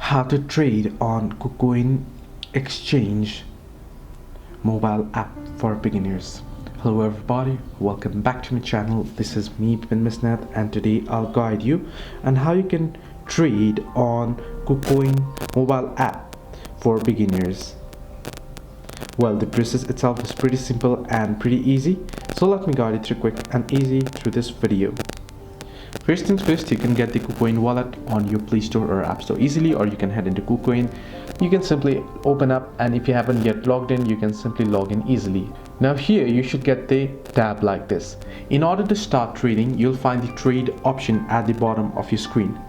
How to trade on KuCoin exchange mobile app for beginners. Hello everybody, welcome back to my channel. This is me Bin Misnath, and today I'll guide you on how you can trade on KuCoin mobile app for beginners. Well, the process itself is pretty simple and pretty easy, so let me guide you through quick and easy through this video. First things first, you can get the KuCoin wallet on your Play Store or App Store easily, or you can head into KuCoin. You can simply open up, and if you haven't yet logged in, you can simply log in easily. Now here you should get the tab like this. In order to start trading, you'll find the trade option at the bottom of your screen.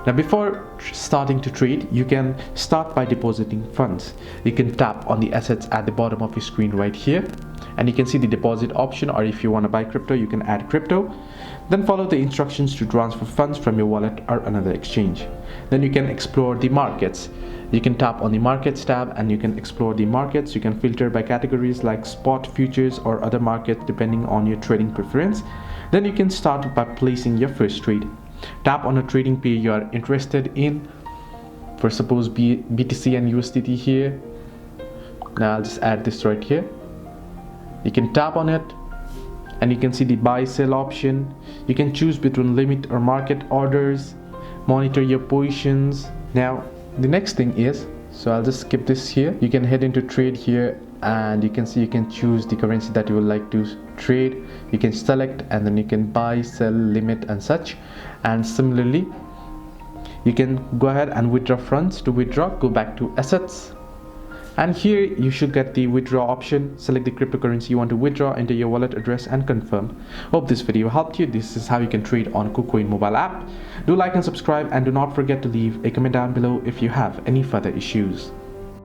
Now before starting to trade, you can start by depositing funds. You can tap on the assets at the bottom of your screen right here, and you can see the deposit option, or if you want to buy crypto, you can add crypto. Then follow the instructions to transfer funds from your wallet or another exchange. Then you can explore the markets. You can tap on the markets tab and you can explore the markets. You can filter by categories like spot, futures, or other markets depending on your trading preference. Then you can start by placing your first trade. Tap on a trading pair you are interested in. For suppose BTC and USDT here. Now I'll just add this right here. You can tap on it and you can see the buy sell option. You can choose between limit or market orders, monitor your positions. Now the next thing is, so I'll just skip this here. You can head into trade here, and you can see you can choose the currency that you would like to trade. You can select, and then you can buy, sell, limit, and such. And similarly, you can go ahead and withdraw funds. To withdraw, go back to assets, and here you should get the withdraw option. Select the cryptocurrency you want to withdraw, enter your wallet address, and confirm. Hope this video helped you. This is how you can trade on KuCoin mobile app. Do like and subscribe, and do not forget to leave a comment down below if you have any further issues.